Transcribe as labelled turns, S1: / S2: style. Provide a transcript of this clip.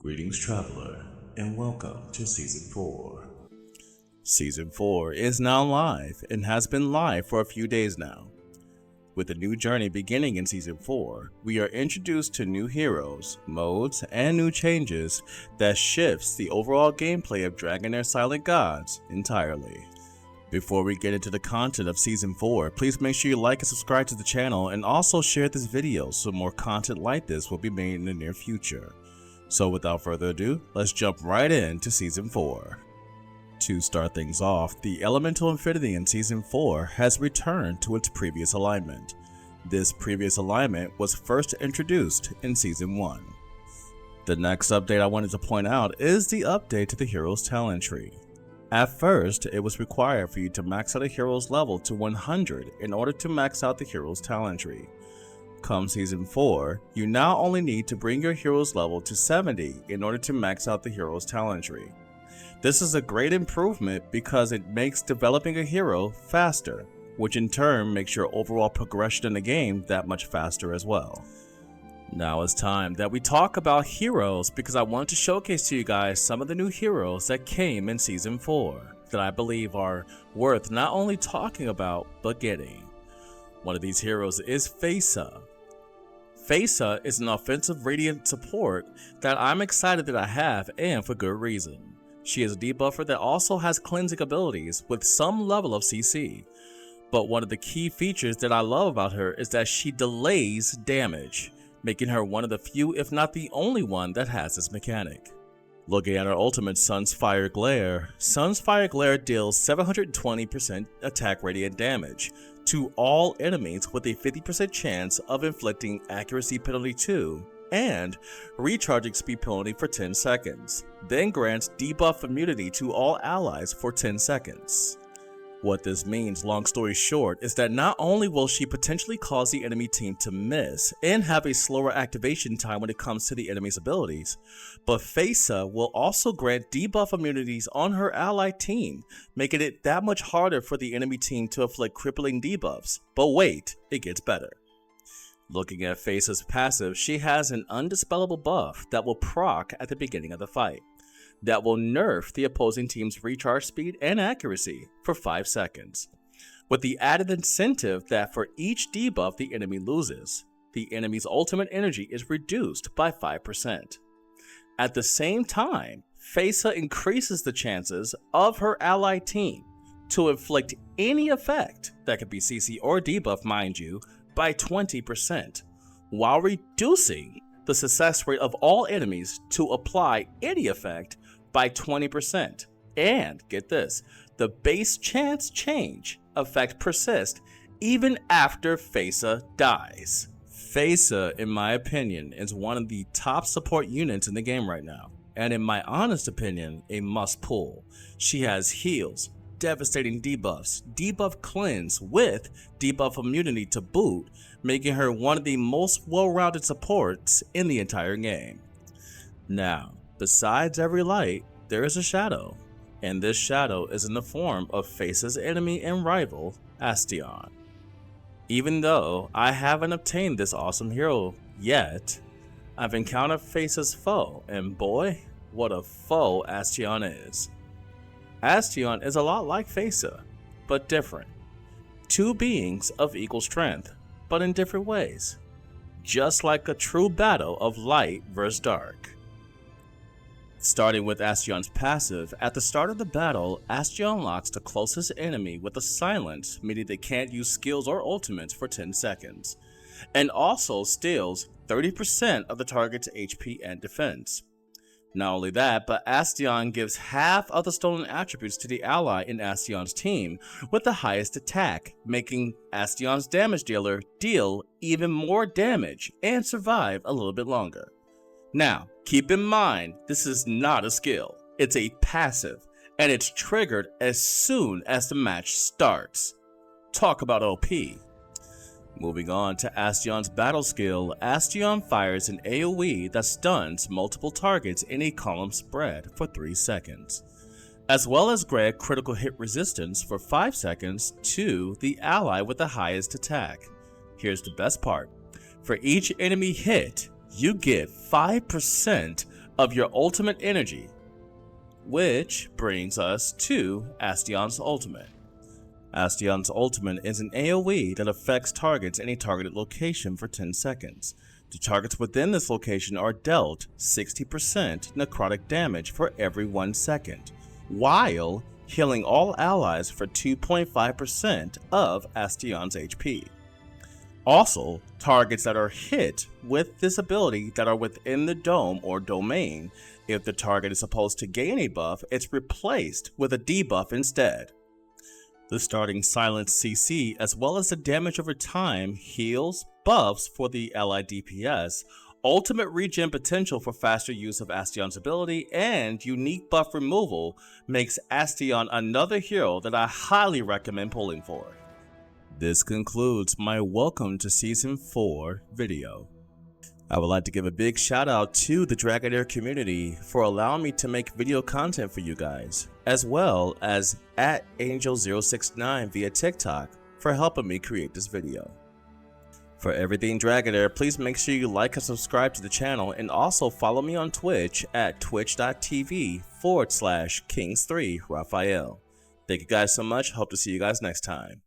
S1: Greetings, traveler, and welcome to Season 4.
S2: Season 4 is now live and has been live for a few days now. With a new journey beginning in Season 4, we are introduced to new heroes, modes, and new changes that shifts the overall gameplay of Dragonheir Silent Gods entirely. Before we get into the content of Season 4, please make sure you like and subscribe to the channel and also share this video so more content like this will be made in the near future. So without further ado, let's jump right into Season 4. To start things off, the Elemental Infinity in Season 4 has returned to its previous alignment. This previous alignment was first introduced in Season 1. The next update I wanted to point out is the update to the hero's talent tree. At first, it was required for you to max out a hero's level to 100 in order to max out the hero's talent tree. Come Season 4, you now only need to bring your hero's level to 70 in order to max out the hero's talent tree. This is a great improvement because it makes developing a hero faster, which in turn makes your overall progression in the game that much faster as well. Now it's time that we talk about heroes because I want to showcase to you guys some of the new heroes that came in Season 4 that I believe are worth not only talking about but getting. One of these heroes is Faisa. Faisa is an offensive radiant support that I'm excited that I have, and for good reason. She is a debuffer that also has cleansing abilities with some level of CC. But one of the key features that I love about her is that she delays damage, making her one of the few if not the only one that has this mechanic. Looking at her ultimate Sun's Fire Glare deals 720% attack radiant damage to all enemies with a 50% chance of inflicting accuracy penalty 2 and recharging speed penalty for 10 seconds, then grants debuff immunity to all allies for 10 seconds. What this means, long story short, is that not only will she potentially cause the enemy team to miss and have a slower activation time when it comes to the enemy's abilities, but Faisa will also grant debuff immunities on her allied team, making it that much harder for the enemy team to inflict crippling debuffs. But wait, it gets better. Looking at Faisa's passive, she has an undispellable buff that will proc at the beginning of the fight, that will nerf the opposing team's recharge speed and accuracy for 5 seconds, with the added incentive that for each debuff the enemy loses, the enemy's ultimate energy is reduced by 5%. At the same time, Faisa increases the chances of her allied team to inflict any effect, that could be CC or debuff mind you, by 20%, while reducing the success rate of all enemies to apply any effect by 20%. And get this, the base chance change effect persists even after Faisa dies. Faisa, in my opinion, is one of the top support units in the game right now, and in my honest opinion, a must pull. She has heals, devastating debuffs, debuff cleanse with debuff immunity to boot, making her one of the most well-rounded supports in the entire game. Now, besides every light, there is a shadow, and this shadow is in the form of Faisa's enemy and rival, Adenthia. Even though I haven't obtained this awesome hero yet, I've encountered Faisa's foe, and boy, what a foe Adenthia is. Adenthia is a lot like Faisa, but different. Two beings of equal strength, but in different ways. Just like a true battle of light versus dark. Starting with Adenthea's passive, at the start of the battle, Adenthia unlocks the closest enemy with a silence, meaning they can't use skills or ultimates for 10 seconds, and also steals 30% of the target's HP and defense. Not only that, but Adenthia gives half of the stolen attributes to the ally in Adenthea's team with the highest attack, making Adenthea's damage dealer deal even more damage and survive a little bit longer. Now, keep in mind, this is not a skill, it's a passive, and it's triggered as soon as the match starts. Talk about OP. Moving on to Adenthea's battle skill, Adenthia fires an AoE that stuns multiple targets in a column spread for 3 seconds, as well as grant critical hit resistance for 5 seconds to the ally with the highest attack. Here's the best part. For each enemy hit, you get 5% of your ultimate energy, which brings us to Astion's Ultimate. Astion's Ultimate is an AoE that affects targets in a targeted location for 10 seconds. The targets within this location are dealt 60% necrotic damage for every 1 second, while healing all allies for 2.5% of Astion's HP. Also, targets that are hit with this ability that are within the dome or domain, if the target is supposed to gain a buff, it's replaced with a debuff instead. The starting silence CC as well as the damage over time, heals, buffs for the allied DPS, ultimate regen potential for faster use of Astion's ability, and unique buff removal makes Astion another hero that I highly recommend pulling for. This concludes my Welcome to Season 4 video. I would like to give a big shout out to the Dragonheir community for allowing me to make video content for you guys, as well as @Angel069 via TikTok for helping me create this video. For everything Dragonheir, please make sure you like and subscribe to the channel, and also follow me on Twitch at twitch.tv/Kings3Raphael. Thank you guys so much. Hope to see you guys next time.